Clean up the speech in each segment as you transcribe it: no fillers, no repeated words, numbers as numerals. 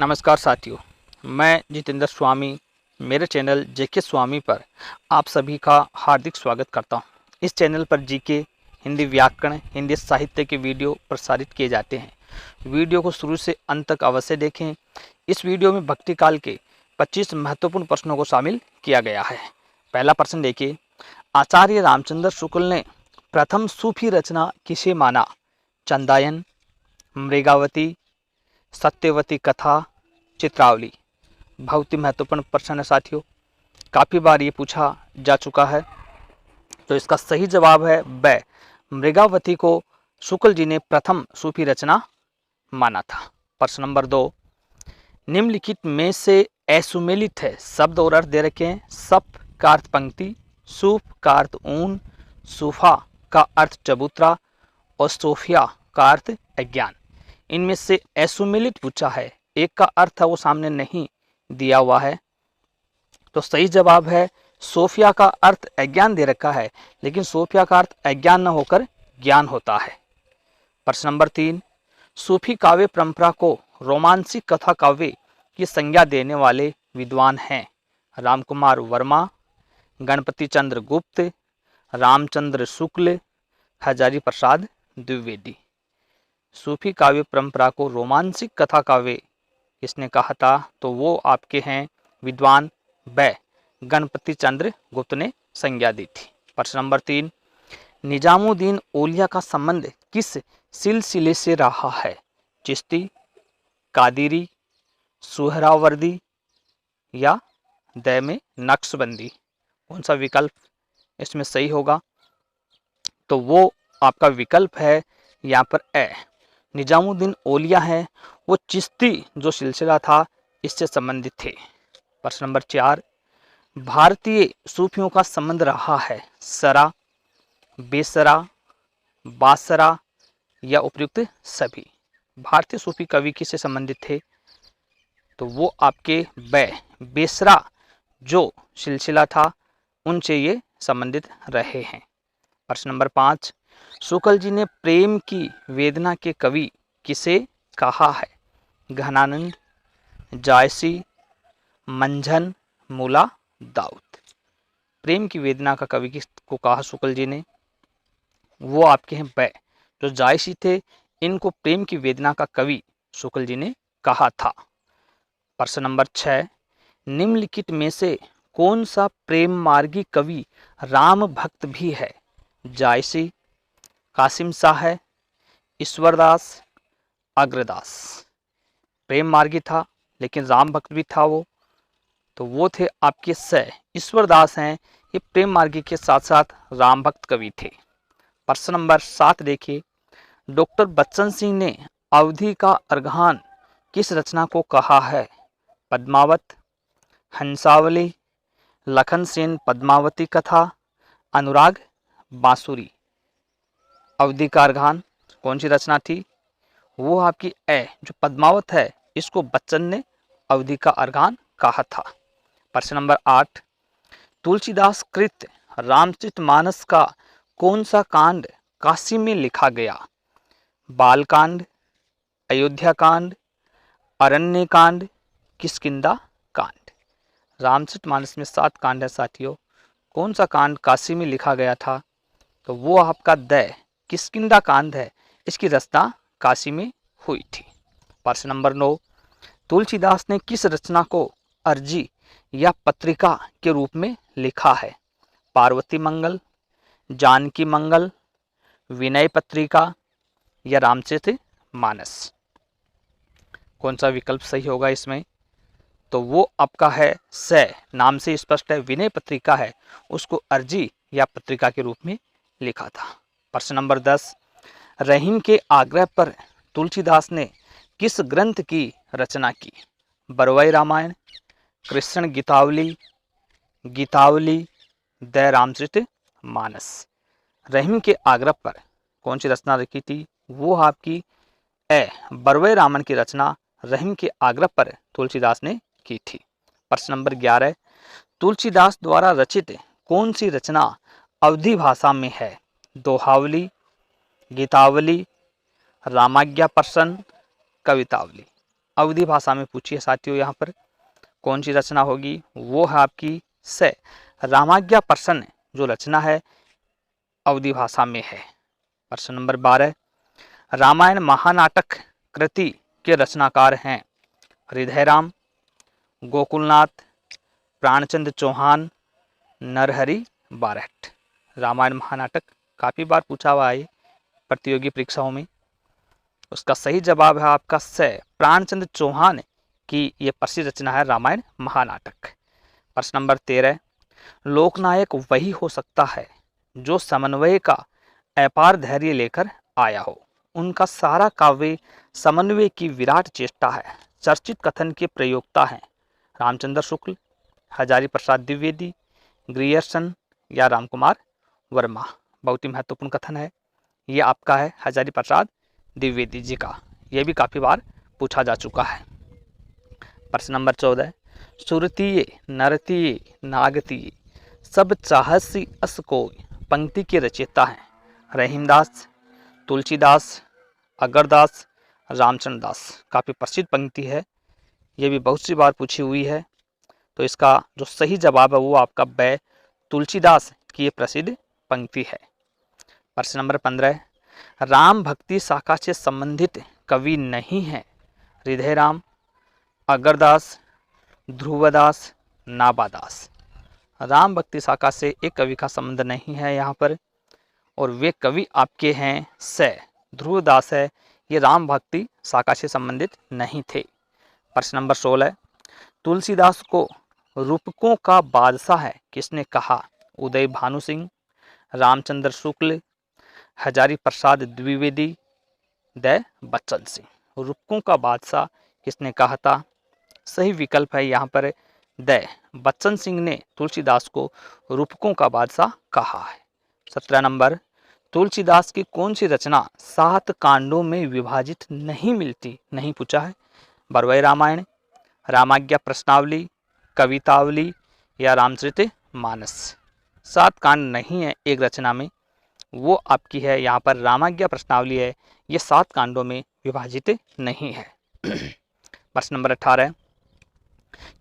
नमस्कार साथियों, मैं जितेंद्र स्वामी मेरे चैनल जेके स्वामी पर आप सभी का हार्दिक स्वागत करता हूं। इस चैनल पर जीके, हिंदी व्याकरण, हिंदी साहित्य के वीडियो प्रसारित किए जाते हैं। वीडियो को शुरू से अंत तक अवश्य देखें। इस वीडियो में भक्ति काल के 25 महत्वपूर्ण प्रश्नों को शामिल किया गया है। पहला प्रश्न देखिए, आचार्य रामचंद्र शुक्ल ने प्रथम सूफी रचना किसे माना? चंदायन, मृगावती, सत्यवती कथा, चित्रावली। बहुत ही महत्वपूर्ण प्रश्न है साथियों, काफ़ी बार ये पूछा जा चुका है। तो इसका सही जवाब है ब, मृगावती को शुक्ल जी ने प्रथम सूफी रचना माना था। प्रश्न नंबर 2, निम्नलिखित में से असुमेलित है शब्द और अर्थ दे रखे हैं। सप का अर्थ पंक्ति, सूफ का अर्थ ऊन, सूफा का अर्थ चबूतरा और सोफिया का अर्थ अज्ञान। इनमें से असुमेलित पूछा है, एक का अर्थ है वो सामने नहीं दिया हुआ है। तो सही जवाब है सोफिया का अर्थ अज्ञान दे रखा है, लेकिन सोफिया का अर्थ अज्ञान न होकर ज्ञान होता है। प्रश्न नंबर 3, सूफी काव्य परंपरा को रोमांसिक कथा काव्य की संज्ञा देने वाले विद्वान हैं? रामकुमार वर्मा, गणपति चंद्र गुप्त, रामचंद्र शुक्ल, हजारी प्रसाद द्विवेदी। सूफी काव्य परंपरा को रोमांसिक कथा काव्य किसने कहा था? तो वो आपके हैं विद्वान ब, गणपति चंद्र गुप्त ने संज्ञा दी थी। प्रश्न नंबर 3, निजामुद्दीन औलिया का संबंध किस सिलसिले से रहा है? चिश्ती, कादिरी, सुहरावर्दी या दैमे नक्शबंदी। कौन सा विकल्प इसमें सही होगा? तो वो आपका विकल्प है यहाँ पर ए, निजामुद्दीन औलिया है वो चिश्ती जो सिलसिला था इससे संबंधित थे। प्रश्न नंबर 4, भारतीय सूफियों का संबंध रहा है सरा, बेसरा, बासरा या उपयुक्त सभी। भारतीय सूफी कवि किससे संबंधित थे? तो वो आपके बेसरा जो सिलसिला था उनसे ये संबंधित रहे हैं। प्रश्न नंबर 5, शुक्ल जी ने प्रेम की वेदना के कवि किसे कहा है? घनानंद, जायसी, मंझन, मुला दाऊद। प्रेम की वेदना का कवि किसको कहा शुक्ल जी ने? वो आपके हैं ब, जो जायसी थे इनको प्रेम की वेदना का कवि शुक्ल जी ने कहा था। प्रश्न नंबर 6, निम्नलिखित में से कौन सा प्रेम मार्गी कवि राम भक्त भी है? जायसी, कासिम शाह, ईश्वरदास, अग्रदास। प्रेम मार्गी था लेकिन राम भक्त भी था वो, तो वो थे आपके स, ईश्वरदास हैं। ये प्रेम मार्गी के साथ साथ राम भक्त कवि थे। प्रश्न नंबर 7 देखिए, डॉक्टर बच्चन सिंह ने अवधि का अर्घान किस रचना को कहा है? पद्मावत, हंसावली, लखन सेन पद्मावती कथा, अनुराग बांसुरी। अवधि का अर्घान कौन सी रचना थी? वो आपकी ए, जो पद्मावत है इसको बच्चन ने अवधि का अर्घान कहा था। प्रश्न नंबर 8, तुलसीदास कृत रामचरितमानस का कौन सा कांड काशी में लिखा गया? बालकांड, अयोध्या कांड, अरण्य कांड, किष्किंधा कांड। रामचरितमानस में 7 कांड है साथियों, कौन सा कांड काशी में लिखा गया था? तो वो आपका द किष्किंधा कांड है, इसकी रचना काशी में हुई थी। प्रश्न नंबर 9, तुलसीदास ने किस रचना को अर्जी या पत्रिका के रूप में लिखा है? पार्वती मंगल, जानकी मंगल, विनय पत्रिका या रामचरित मानस। कौन सा विकल्प सही होगा इसमें? तो वो आपका है स, नाम से स्पष्ट है विनय पत्रिका है, उसको अर्जी या पत्रिका के रूप में लिखा था। प्रश्न नंबर 10, रहीम के आग्रह पर तुलसीदास ने किस ग्रंथ की रचना की? बरवई रामायण, कृष्ण गीतावली, गीतावली, द रामचरित मानस। रहीम के आग्रह पर कौन सी रचना लिखी थी? वो आपकी ए, बरवई रामायण की रचना रहीम के आग्रह पर तुलसीदास ने की थी। प्रश्न नंबर 11, तुलसीदास द्वारा रचित कौन सी रचना अवधी भाषा में है? दोहावली, गीतावली, रामाज्ञा प्रसन्न, कवितावली। अवधी भाषा में पूछी है साथियों। यहाँ पर कौन सी रचना होगी, वो है आपकी स रामाज्ञा प्रसन्न जो रचना है अवधी भाषा में है। प्रश्न नंबर 12, रामायण महानाटक कृति के रचनाकार हैं हृदयराम, गोकुलनाथ, प्राणचंद्र चौहान, नरहरि बारहट। रामायण महानाटक काफी बार पूछा हुआ है प्रतियोगी परीक्षाओं में। उसका सही जवाब है आपका स प्राणचंद्र चौहान की ये प्रसिद्ध रचना है रामायण महानाटक। प्रश्न नंबर 13, लोकनायक वही हो सकता है जो समन्वय का अपार धैर्य लेकर आया हो। उनका सारा काव्य समन्वय की विराट चेष्टा है। चर्चित कथन के प्रयोक्ता हैं रामचंद्र शुक्ल, हजारी प्रसाद द्विवेदी, ग्रियर्सन या रामकुमार वर्मा। बहुत ही महत्वपूर्ण कथन है ये आपका है हजारी प्रसाद द्विवेदी जी का। यह भी काफी बार पूछा जा चुका है। प्रश्न नंबर 14, सुरतीय नरतीय नागतीय सब चाहसी अस को पंक्ति के रचयिता हैं रहीमदास, तुलसीदास, अगरदास, रामचंद्र दास। काफी प्रसिद्ध पंक्ति है, यह भी बहुत सी बार पूछी हुई है। तो इसका जो सही जवाब है वो आपका ब तुलसीदास की ये प्रसिद्ध पंक्ति है। प्रश्न नंबर 15, राम भक्ति शाखा से संबंधित कवि नहीं है हृदयराम, अगरदास, ध्रुवदास, नाबादास। राम भक्ति शाखा से एक कवि का संबंध नहीं है यहाँ पर, और वे कवि आपके हैं स ध्रुवदास है। ये राम भक्ति शाखा से संबंधित नहीं थे। प्रश्न नंबर 16, तुलसीदास को रूपकों का बादशाह है किसने कहा? उदय भानु सिंह, रामचंद्र शुक्ल, हजारी प्रसाद द्विवेदी, द बच्चन सिंह। रूपकों का बादशाह किसने कहा था? सही विकल्प है यहाँ पर द बच्चन सिंह ने तुलसीदास को रूपकों का बादशाह कहा है। 17 नंबर, तुलसीदास की कौन सी रचना 7 कांडों में विभाजित नहीं मिलती? नहीं पूछा है। बरवय रामायण, रामाज्ञा प्रश्नावली, कवितावली या रामचरित मानस। 7 कांड नहीं है एक रचना में, वो आपकी है यहाँ पर रामाज्ञा प्रश्नावली है। ये 7 कांडों में विभाजित नहीं है। प्रश्न नंबर 18,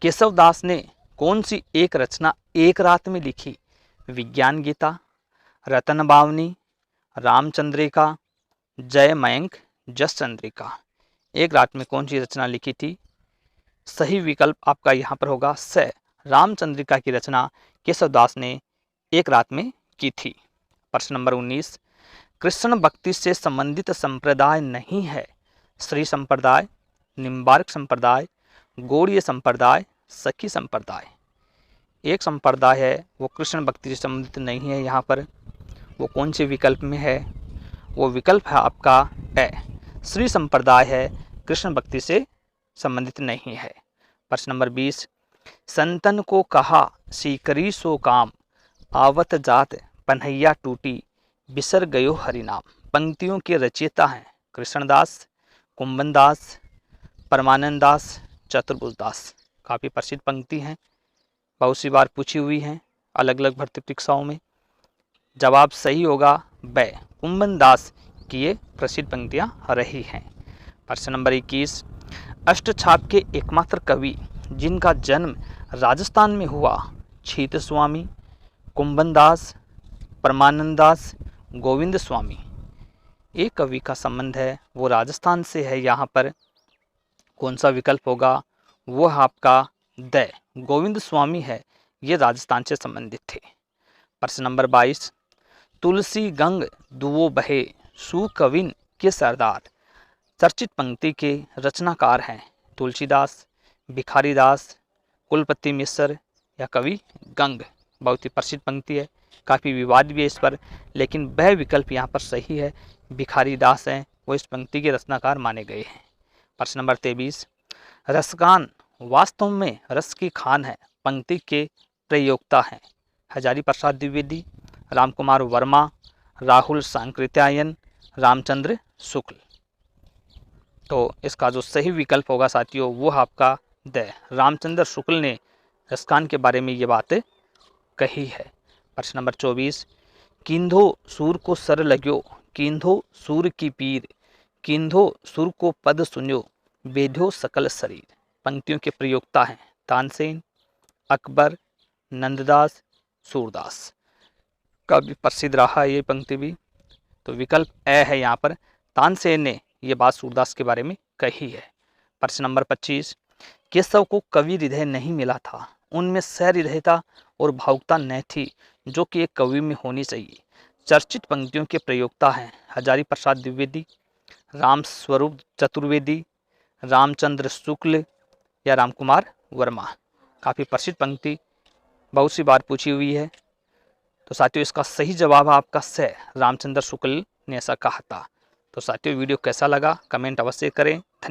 केशव दास ने कौन सी एक रचना एक रात में लिखी? विज्ञान गीता, रतन बावनी, रामचंद्रिका, जय मयंक, जस चंद्रिका। एक रात में कौन सी रचना लिखी थी? सही विकल्प आपका यहाँ पर होगा स रामचंद्रिका की रचना केशव दास ने एक रात में की थी। प्रश्न नंबर 19, कृष्ण भक्ति से संबंधित संप्रदाय नहीं है श्री संप्रदाय, निम्बार्क संप्रदाय, गौड़ीय संप्रदाय, सखी संप्रदाय। एक संप्रदाय है वो कृष्ण भक्ति से संबंधित नहीं है यहाँ पर, वो कौन से विकल्प में है? वो विकल्प है आपका ए श्री संप्रदाय है, कृष्ण भक्ति से संबंधित नहीं है। प्रश्न नंबर 20, संतन को कहा सीकरी सो काम, आवत जात पन्हैया टूटी, बिसर गयो हरिनाम। पंक्तियों के रचयिता हैं कृष्णदास, कुंभनदास, परमानंद दास, चतुर्भुज दास। काफ़ी प्रसिद्ध पंक्ति हैं, बहुत सी बार पूछी हुई हैं अलग अलग भर्ती परीक्षाओं में। जवाब सही होगा ब कुंभन दास की ये प्रसिद्ध पंक्तियां रही हैं। प्रश्न नंबर 21, अष्टछाप के एकमात्र कवि जिनका जन्म राजस्थान में हुआ छीत स्वामी, कुंभन दास, परमानंद दास, गोविंद स्वामी। एक कवि का संबंध है वो राजस्थान से है, यहाँ पर कौन सा विकल्प होगा? वो आपका द गोविंद स्वामी है, ये राजस्थान से संबंधित थे। प्रश्न नंबर 22, तुलसी गंग दुओ बहे सुकविन के सरदार। चर्चित पंक्ति के रचनाकार हैं तुलसीदास, भिखारी दास, कुलपति मिश्र या कवि गंग। बहुत ही प्रसिद्ध पंक्ति है, काफ़ी विवाद भी है इस पर, लेकिन वह विकल्प यहाँ पर सही है, भिखारी दास हैं वो इस पंक्ति के रचनाकार माने गए हैं। प्रश्न नंबर 23, रसगान वास्तव में रस की खान है पंक्ति के प्रयोक्ता हैं हजारी प्रसाद द्विवेदी, रामकुमार वर्मा, राहुल सांकृत्यायन, रामचंद्र शुक्ल। तो इसका जो सही विकल्प होगा साथियों वो आपका द रामचंद्र शुक्ल ने रसगान के बारे में ये बातें कही है। प्रश्न नंबर 24, किंधो सूर को सर लग्यो, किंधो सूर की पीर, किंधो सुर को पद सुन्यो, वेद्यो सकल शरीर पंक्तियों के प्रयोक्ता हैं तानसेन, अकबर, नंददास, सूरदास। काफी प्रसिद्ध रहा है ये पंक्ति भी। तो विकल्प ए है यहाँ पर, तानसेन ने ये बात सूरदास के बारे में कही है। प्रश्न नंबर 25, केशव को कवि हृदय नहीं मिला था, उनमें सहृदयता और भावुकता न थी जो कि एक कवि में होनी चाहिए। चर्चित पंक्तियों के प्रयोक्ता हैं हजारी प्रसाद द्विवेदी, राम स्वरूप चतुर्वेदी, रामचंद्र शुक्ल या रामकुमार वर्मा। काफ़ी प्रसिद्ध पंक्ति, बहुत सी बार पूछी हुई है। तो साथियों इसका सही जवाब है आपका स, रामचंद्र शुक्ल ने ऐसा कहा था। तो साथियों वीडियो कैसा लगा कमेंट अवश्य करें। धन्यवाद।